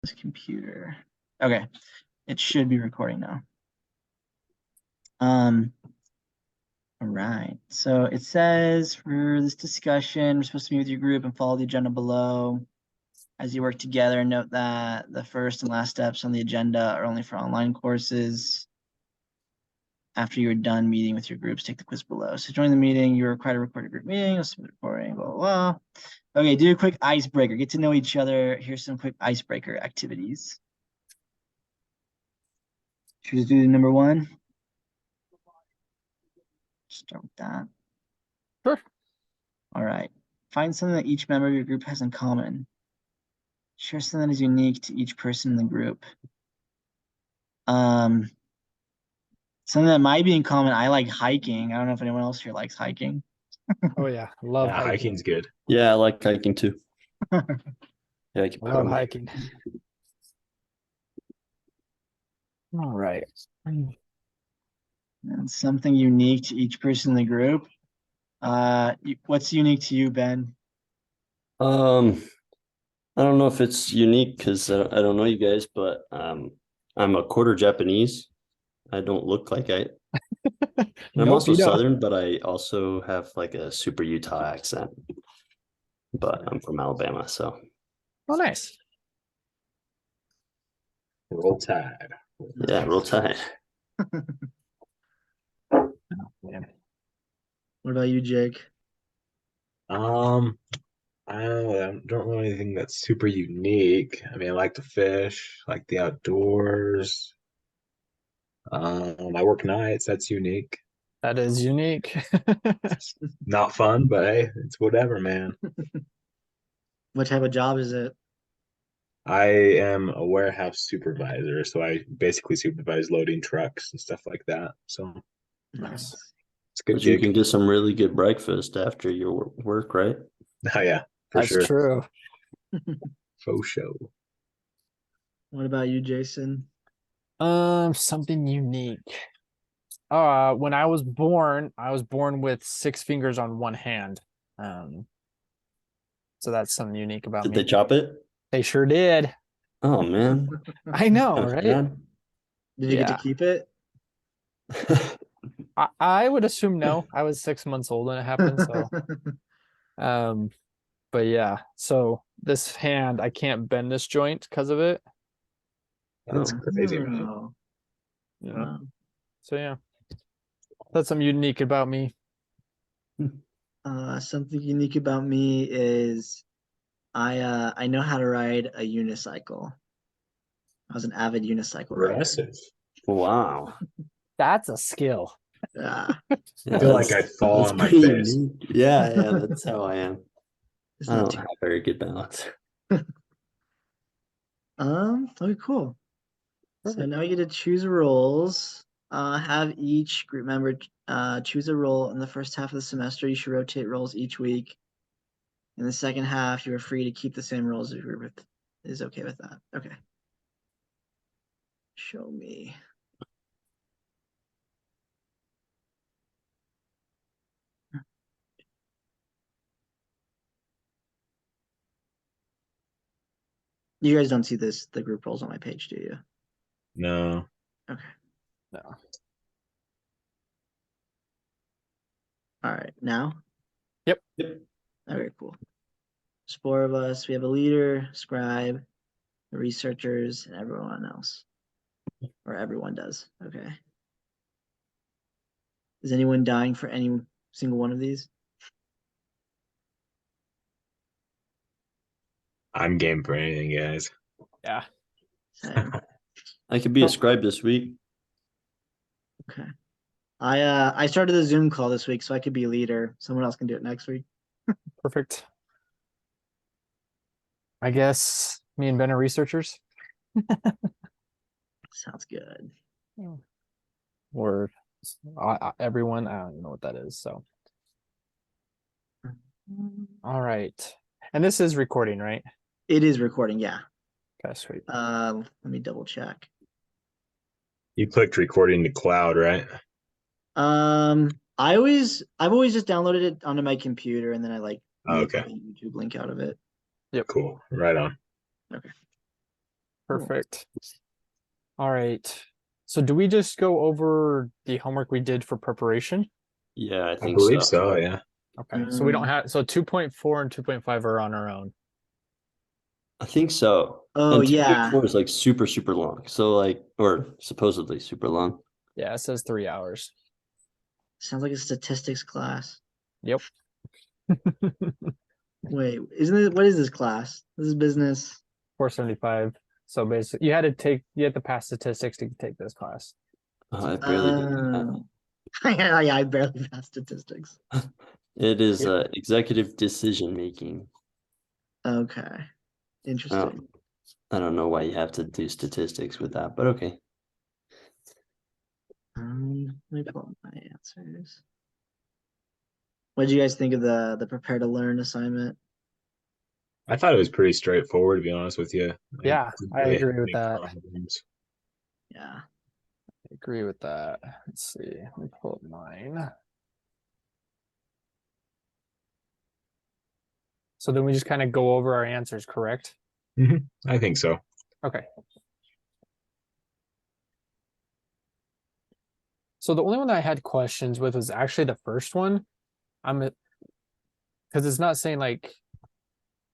This computer. Okay, it should be recording now. All right. So it says for this discussion, we're supposed to meet with your group and follow the agenda below. As you work together, note that the first and last steps on the agenda are only for online courses. After you're done meeting with your groups, take the quiz below. So join the meeting. You're required to record a group meeting. You'll submit recording, blah, blah, blah. Okay, do a quick icebreaker. Get to know each other. Here's some quick icebreaker activities. Should we just do number one? Start with that. Sure. All right. Find something that each member of your group has in common. Share something that is unique to each person in the group. Something that might be in common. I like hiking. I don't know if anyone else here likes hiking. Oh yeah, love hiking. Hiking's good. Yeah, I like hiking too. Yeah, I can Love hiking. All right. And something unique to each person in the group. What's unique to you, Ben? I don't know if it's unique because I don't know you guys, but I'm a quarter Japanese. I don't look like I. I'm Nope, also you don't. Southern, but I also have like a super Utah accent. But I'm from Alabama, so Oh, nice. Roll Tide. yeah, roll tide. Man. What about you, Jake? I don't know anything that's super unique. I mean, I like to fish, like the outdoors. I work nights. That's unique. That is unique. Not fun, but hey, it's whatever, man. What type of job is it? I am a warehouse supervisor, so I basically supervise loading trucks and stuff like that. So Nice. it's a good But you gig. can get some really good breakfast after your work, right? Oh yeah, for That's sure. true. Faux show. What about you, Jason? Something unique. When I was born with 6 fingers on one hand. So that's something unique about Did me. they chop it? They sure did. Oh man. I know, Kinda right? sad. Did you get to Yeah. keep it? I would assume no. I was 6 months old when it happened, so but yeah, so this hand I can't bend this joint because of it. That's crazy, man. Oh, Yeah. wow. So yeah. That's something unique about me. Something unique about me is I know how to ride a unicycle. I was an avid unicycle rider. Impressive. Wow. That's a skill. Yeah. I feel like I'd fall that's on my pretty face. unique. Yeah, that's how I am. It's I not don't too have very good balance. okay, cool. So Perfect. now we get to choose roles. Have each group member choose a role in the first half of the semester. You should rotate roles each week. In the second half, you are free to keep the same roles if your group is okay with that. Okay. Show me. You guys don't see the group roles on my page, do you? No. Okay. No. All right. Now? Yep. Okay, cool. There's 4 of us. We have a leader, scribe, the researchers, and everyone else. Or everyone does. Okay. Is anyone dying for any single one of these? I'm game for anything, guys. Yeah. Same. I could be a scribe this week. Okay. I started the Zoom call this week, so I could be a leader. Someone else can do it next week. Perfect. I guess me and Ben are researchers. Sounds good. Or everyone. I don't even know what that is. So, all right. And this is recording, right? It is recording, yeah. Okay, sweet. Let me double check. You clicked recording to cloud, right? I've always just downloaded it onto my computer and then I like Oh, make okay. a YouTube link out of it. Yep. Cool. Right on. Okay. Perfect. All right. So do we just go over the homework we did for preparation? Yeah, I I think believe so. so, yeah. Okay. So we don't have, so 2.4 and 2.5 are on our own. I think so. Oh, And yeah. 2.4 is like super, super long. So like, or supposedly super long. Yeah, it says 3 hours. Sounds like a statistics class. Yep. Wait, isn't it? What is this class? This is business. 475. So basically, you had to pass statistics to take this class. I barely did that. Yeah, I barely passed statistics. It is Yep. executive decision making. Okay, interesting. I don't know why you have to do statistics with that, but okay. Let me pull up my answers. What did you guys think of the prepare to learn assignment? I thought it was pretty straightforward, to be honest with you. Yeah, didn't I really agree with make that. problems. Yeah. I agree with that. Let's see. Let me pull up mine. So then we just kind of go over our answers, correct? I think so. Okay. So the only one that I had questions with was actually the first one. Because it's not saying like,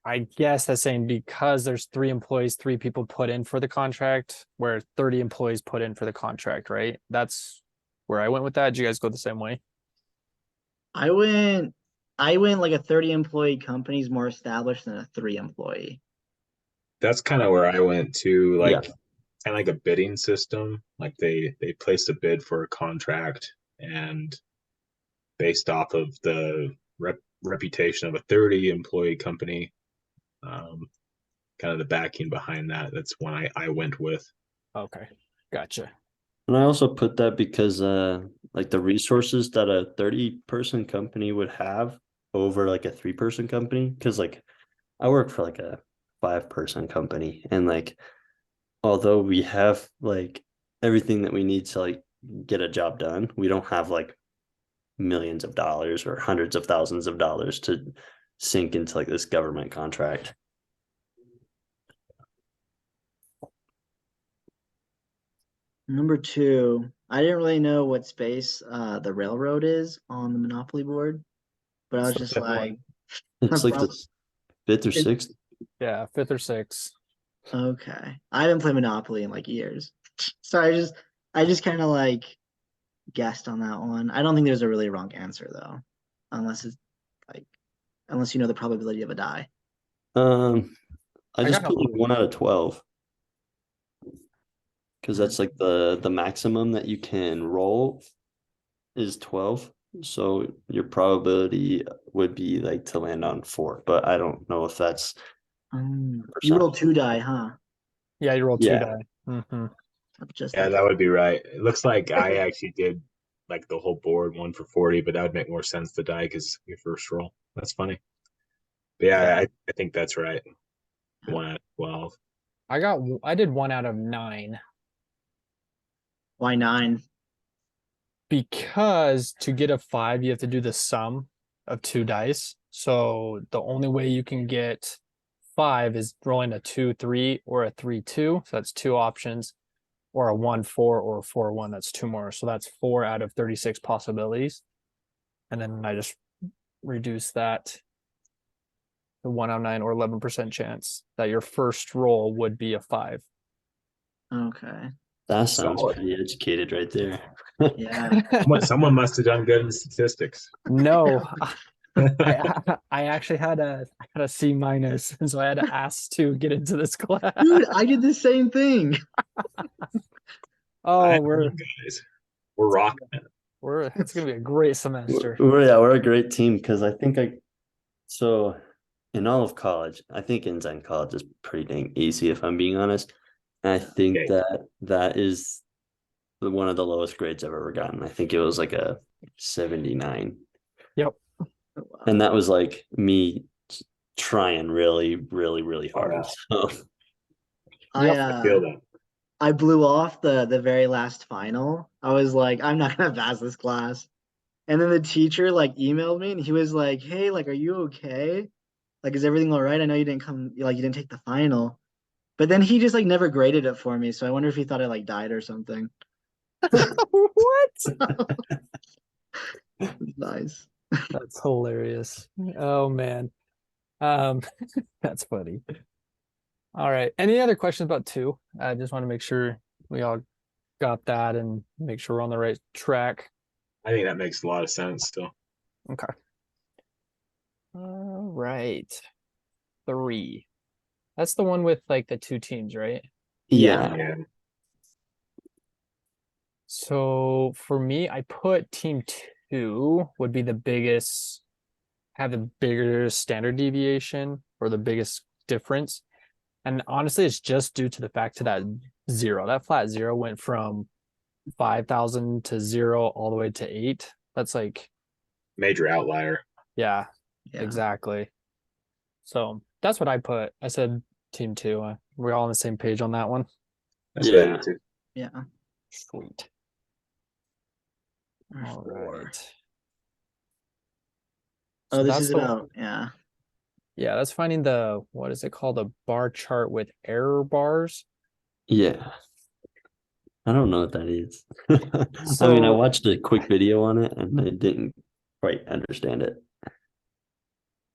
I guess that's saying because there's 3 employees, 3 people put in for the contract, where 30 employees put in for the contract, right? That's where I went with that. Did you guys go the same way? I went like a 30 employee company is more established than a 3 employee. That's kind of where I went to, Yeah. like kind of like a bidding system. Like they placed a bid for a contract, and based off of the reputation of a 30 employee company, um, kind of the backing behind that. That's one I went with. Okay, gotcha. And I also put that because like the resources that a 30-person company would have over like a 3-person company. Cause like I work for like a 5-person company, and like although we have like everything that we need to like get a job done, we don't have like millions of dollars or hundreds of thousands of dollars to sink into like this government contract. Number 2, I didn't really know what space the railroad is on the Monopoly board, but I was just like, It's like the prob- 5th or It- 6th. Yeah, 5th or 6th. okay. I haven't played Monopoly in like years. So I just kind of like guessed on that one. I don't think there's a really wrong answer though, unless it's like unless you know the probability of a die. I just got put like 1 out of 12. Because that's like the maximum that you can roll is 12. So your probability would be like to land on 4, but I don't know if that's You roll percent. 2 die, huh? Yeah, you roll 2 Yeah. die. Just Yeah, like that would be right. It looks like I actually did like the whole board 1 for 40, but that would make more sense to die because your first roll. That's funny. But yeah, I think that's right. 1 out of 12. I did 1 out of 9 why 9? because to get a 5, you have to do the sum of 2 dice. So the only way you can get 5 is rolling a 2-3 or a 3-2. So that's 2 options, or a 1-4 or a 4-1. That's 2 more. So that's 4 out of 36 possibilities. And then I just reduce that to 1 out of 9 or 11% chance that your first roll would be a 5. Okay. That sounds Solid. pretty educated right there. Yeah. Someone must have done good in statistics. No, I actually had a C minus, and so I had to ask to get into this class. Dude, I did the same thing. Oh, we're Guys, we're rocking it. it's gonna be a great semester. We're a great team because I think so in all of college, I think in Zen college is pretty dang easy if I'm being honest. And I think Okay. that is one of the lowest grades I've ever gotten. I think it was like a 79. Yep. Oh, wow. And that was like me trying really, really, really hard. So I feel that. I blew off the very last final. I was like, I'm not gonna pass this class. And then the teacher like emailed me and he was like, hey, like, are you okay? Like, is everything all right? I know you didn't come, like, you didn't take the final. But then he just like never graded it for me, so I wonder if he thought I like died or something. What? Nice. That's hilarious. Oh man. Um, that's funny. All right. Any other questions about 2? I just want to make sure we all got that and make sure we're on the right track. I think that makes a lot of sense still. Okay. All right. 3. That's the one with like the 2 teams, right? Yeah. Yeah. So for me, I put team 2 would be the biggest, have the bigger standard deviation or the biggest difference. And honestly, it's just due to the fact to that 0. That flat 0 went from 5,000 to 0 all the way to 8. That's like, Major outlier. yeah, Yeah. exactly. So that's what I put. I said team 2. We're all on the same page on that one. That's what I Yeah. did too. Yeah. Sweet. Or All 4. right. Oh, So this that's is the- about, yeah. Yeah, that's finding the, what is it called? A bar chart with error bars. Yeah. I don't know what that is. I mean, I So- watched a quick video on it and I didn't quite understand it.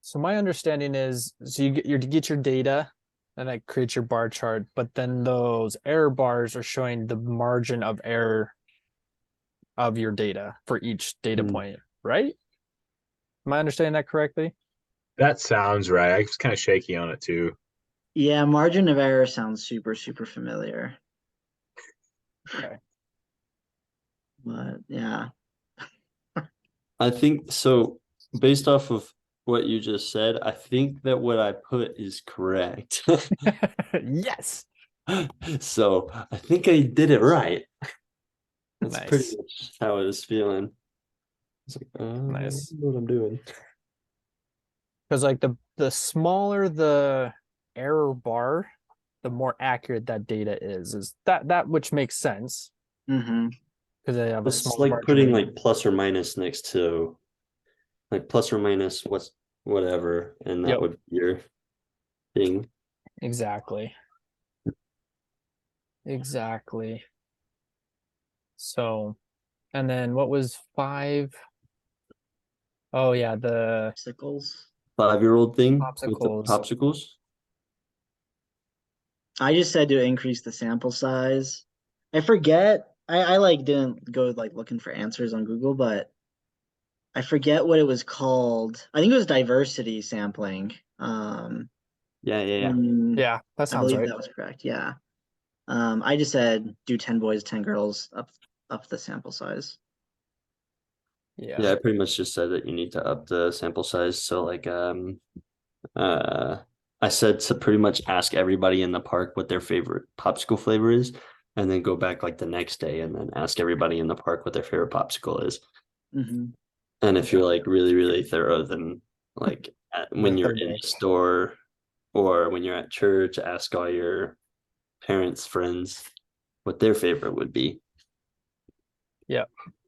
So my understanding is, so you get your data, and that creates your bar chart, but then those error bars are showing the margin of error of your data for each data Hmm. point, right? Am I understanding that correctly? That sounds right. I was kind of shaky on it too. Yeah, margin of error sounds super, super familiar. Okay. But yeah. I think so. Based off of what you just said, I think that what I put is correct. Yes. So I think I did it right. That's Nice. pretty much how I was feeling. It's like, Nice. I know what I'm doing. Because like the smaller the error bar, the more accurate that data is that which makes sense Mm-hmm. because they have a It's small like margin putting of- like plus or minus next to like plus or minus what's whatever, and that Yep. would be your thing. Exactly. Exactly. So, and then what was 5? Oh yeah, the Sickles. 5-year-old thing with the Popsicles. popsicles. I just said to increase the sample size. I forget. I like didn't go like looking for answers on Google, but I forget what it was called. I think it was diversity sampling. Yeah. yeah, that I sounds believe right. that was correct. Yeah. I just said do 10 boys, 10 girls, up the sample size. Yeah, I pretty much just said that you need to up the sample size. So like I said to pretty much ask everybody in the park what their favorite popsicle flavor is, and then go back like the next day and then ask everybody in the park what their favorite popsicle is. Mm-hmm. And if you're like really, really thorough, then like when The you're third in day. the store or when you're at church, ask all your parents, friends what their favorite would be.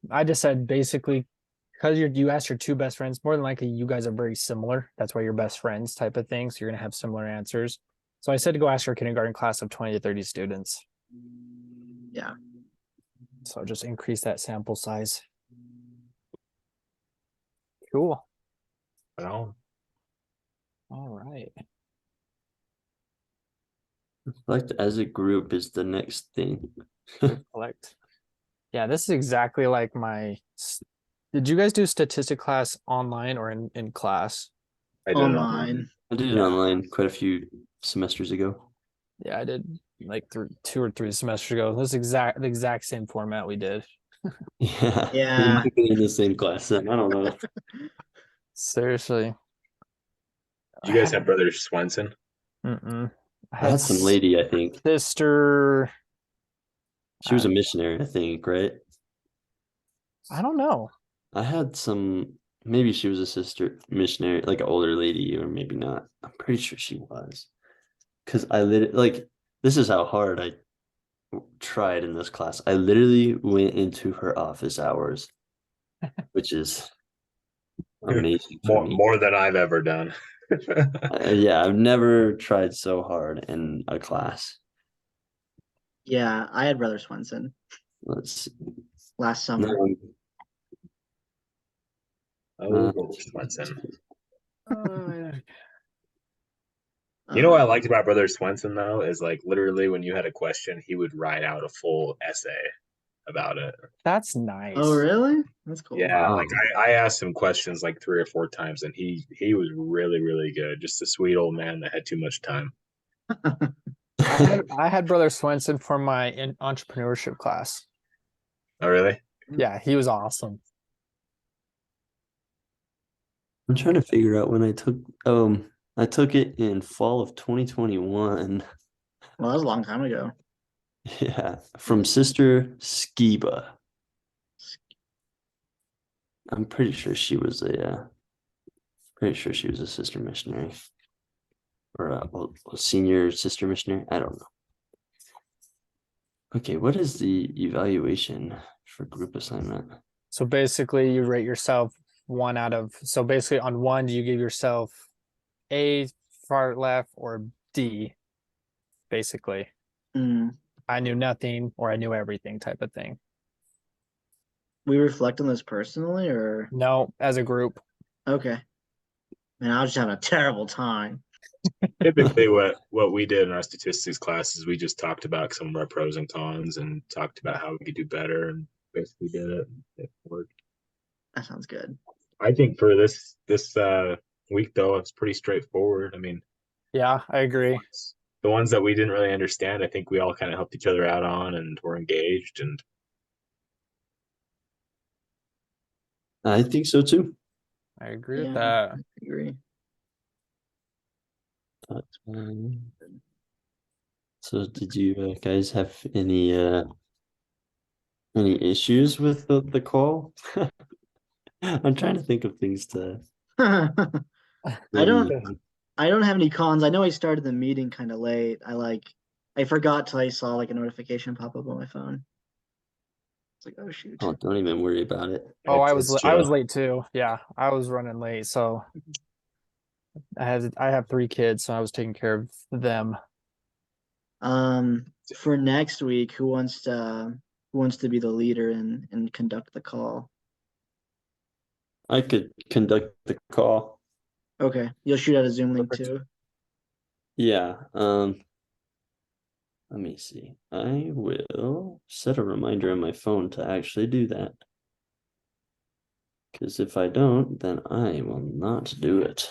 I just said basically because you asked your 2 best friends, more than likely you guys are very similar. That's why you're best friends type of thing. So you're gonna have similar answers. So I said to go ask your kindergarten class of 20 to 30 students. Yeah. So just increase that sample size. Cool. Well, All right. Reflect as a group is the next thing. Collect. Yeah, this is exactly like did you guys do statistic class online or in class? I did it Online. I did it Yeah. online quite a few semesters ago. Yeah, I did like 2 or 3 semesters ago. This is the exact same format we did. Yeah. Yeah. We might be in the same class then. I don't know. Seriously. You guys have Brother Swenson? Mm-mm. I had some lady, I think. Sister. She was a missionary, I think, right? I don't know. I had some, maybe she was a sister missionary, like an older lady, or maybe not. I'm pretty sure she was. Because I literally, like, this is how hard I tried in this class. I literally went into her office hours, which is amazing for me. More than I've ever done. Yeah, I've never tried so hard in a class. Yeah, I had Brother Swenson Let's see. last summer. No, Oh, Brother Swenson. You know what I Um, liked about Brother Swenson though is like literally when you had a question, he would write out a full essay about it. That's nice. Oh, really? That's cool. Yeah, Wow. like I asked him questions like 3 or 4 times, and he was really really good. Just a sweet old man that had too much time. I had Brother Swenson for my entrepreneurship class. Oh really? Yeah, he was awesome. I'm trying to figure out when I took it in fall of 2021. Well, that was a long time ago. Yeah, from Sister Skiba. I'm pretty sure she was a sister missionary or a senior sister missionary. I don't know. Okay, what is the evaluation for group assignment? So basically, you rate yourself so basically on one, you give yourself A, far left, or D, basically. Mm. I knew nothing or I knew everything type of thing. We reflect on this personally, or No, as a group. okay. Man, I was just having a terrible time. Typically, what we did in our statistics class is we just talked about some of our pros and cons and talked about how we could do better, and basically did it. It worked. That sounds good. I think for this week though, it's pretty straightforward. I mean, Yeah, I agree. the ones that we didn't really understand, I think we all kind of helped each other out on, and were engaged. And I think so too. I agree with Yeah, that. I agree. But, so did you guys have any issues with the call? I'm trying to think of things to I don't maybe- I don't have any cons. I know I started the meeting kind of late. I forgot till I saw like a notification pop up on my phone. It's like, oh shoot. Oh, don't even worry about it. Oh, I it's was chill. late too. Yeah, I was running late, so I have 3 kids, so I was taking care of them. For next week, who wants to be the leader and conduct the call? I could conduct the call. Okay, you'll shoot out a Zoom link Perfect. too. Yeah. Let me see. I will set a reminder on my phone to actually do that. Because if I don't, then I will not do it.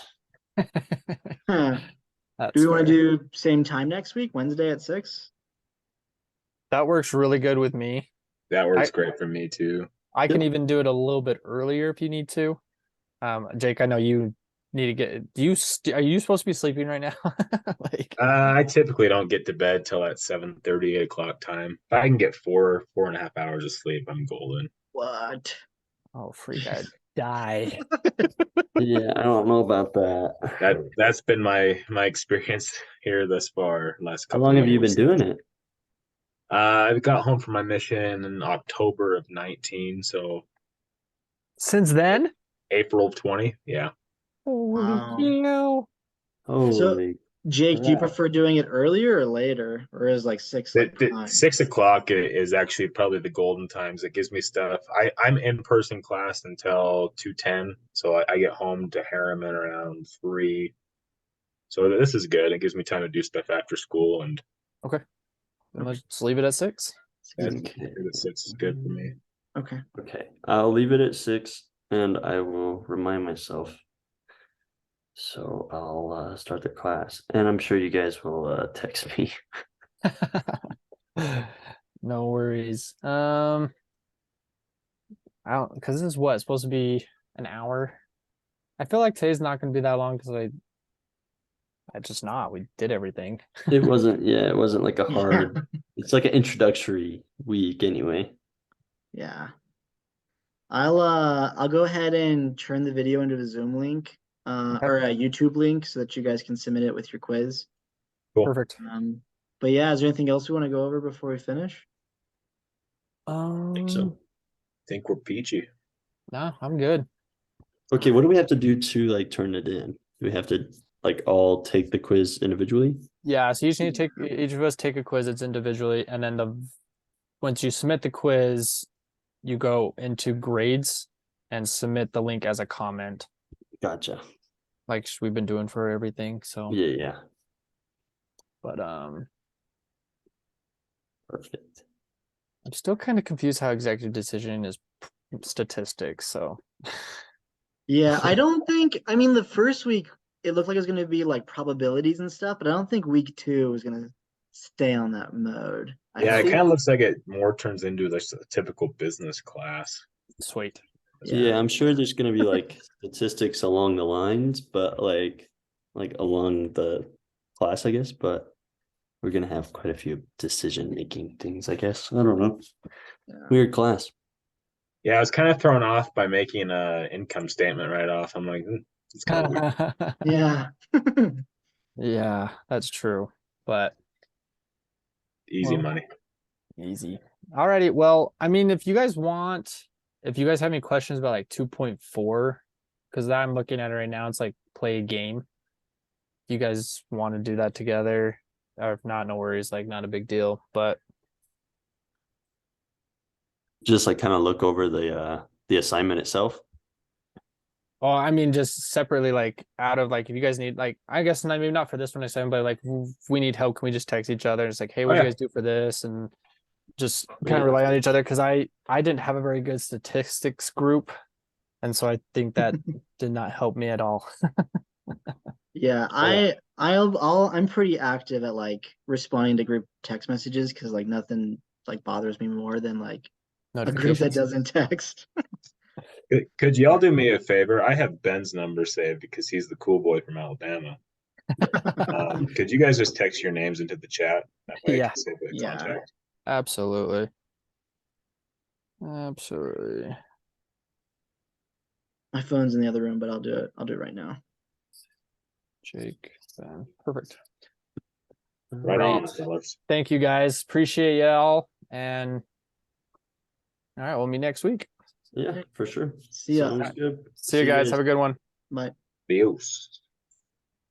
Huh. That's Do we want to fair. do same time next week, Wednesday at 6? That works really good with me. That works I- great for me too. I can Yep. even do it a little bit earlier if you need to. Jake, I know you need to get. Are you supposed to be sleeping right now? Like, I typically don't get to bed till at 7:30, 8 o'clock time. If I can get 4.5 hours of sleep, I'm golden. What? oh freak, I'd die. Yeah, I don't know about that. That's been my experience here thus far. Last How couple long have you been years. doing it? I got home from my mission in October of 19, so Since then, April of 20. Yeah. holy Wow. cow. Holy Jake, do you crap. prefer doing it earlier or later, or is like 6 The, like the prime? 6 o'clock is actually probably the golden times. It gives me stuff. I'm in person class until 2:10, so I get home to Harriman around 3. So this is good. It gives me time to do stuff after school, and Okay, then let's just leave it at 6. Okay. the 6 is good for me. Okay. Okay, I'll leave it at 6 and I will remind myself. So I'll start the class and I'm sure you guys will text me. No worries. I don't because this is what it's supposed to be an hour. I feel like today's not going to be that long because I just not. We did everything. It wasn't like a hard, it's like an introductory week anyway. Yeah. I'll go ahead and turn the video into a Zoom link, Okay. or a YouTube link so that you guys can submit it with your quiz. Cool. Perfect. But yeah, is there anything else we want to go over before we finish? I think so. I think we're peachy. No, I'm good. Okay, what do we have to do to like turn it in? Do we have to like all take the quiz individually? Yeah, so you just need to take each of us take a quiz. It's individually, and then once you submit the quiz, you go into grades and submit the link as a comment, Gotcha. like we've been doing for everything. So, Yeah. but Perfect. I'm still kind of confused how executive decision is statistics. So, Yeah, I don't think, I mean, the first week it looked like it was going to be like probabilities and stuff, but I don't think week 2 is going to stay on that mode. I Yeah, it think- kind of looks like it more turns into just a typical business class. sweet. Yeah, I'm sure there's gonna be like statistics along the lines, but like along the class, I guess, but we're gonna have quite a few decision-making things, I guess. I don't know. Yeah. Weird class. Yeah, I was kind of thrown off by making a income statement right off. I'm like, it's kind of weird. Yeah. Yeah, that's true. But Easy Well, money. easy. Alrighty. Well, I mean, if you guys have any questions about like 2.4, because I'm looking at it right now, it's like play a game. If you guys want to do that together, or if not, no worries, like not a big deal. But Just like kind of look over the assignment itself. oh, I mean, just separately, like out of like if you guys need like I guess not maybe not for this one assignment, but like if we need help, can we just text each other? It's like, hey, what do you yeah. guys do for this? And just kind Yeah. of rely on each other because I didn't have a very good statistics group, and so I think that did not help me at all. Yeah, I'm pretty active at like responding to group text messages because like nothing like bothers me more than like a group that Notifications. doesn't text. Could y'all do me a favor? I have Ben's number saved because he's the cool boy from Alabama. Could you guys just text your names into the chat? That way I Yeah. can save the Yeah. contact. Absolutely. Absolutely. My phone's in the other room, but I'll do it. I'll do it right now. Jake, Ben. Perfect. Right on, Great. fellas. Thank you guys. Appreciate y'all. And all right, we'll meet next week. Yeah, for sure. See ya. Sounds good. See you guys. Have a good one. Bye. Adios.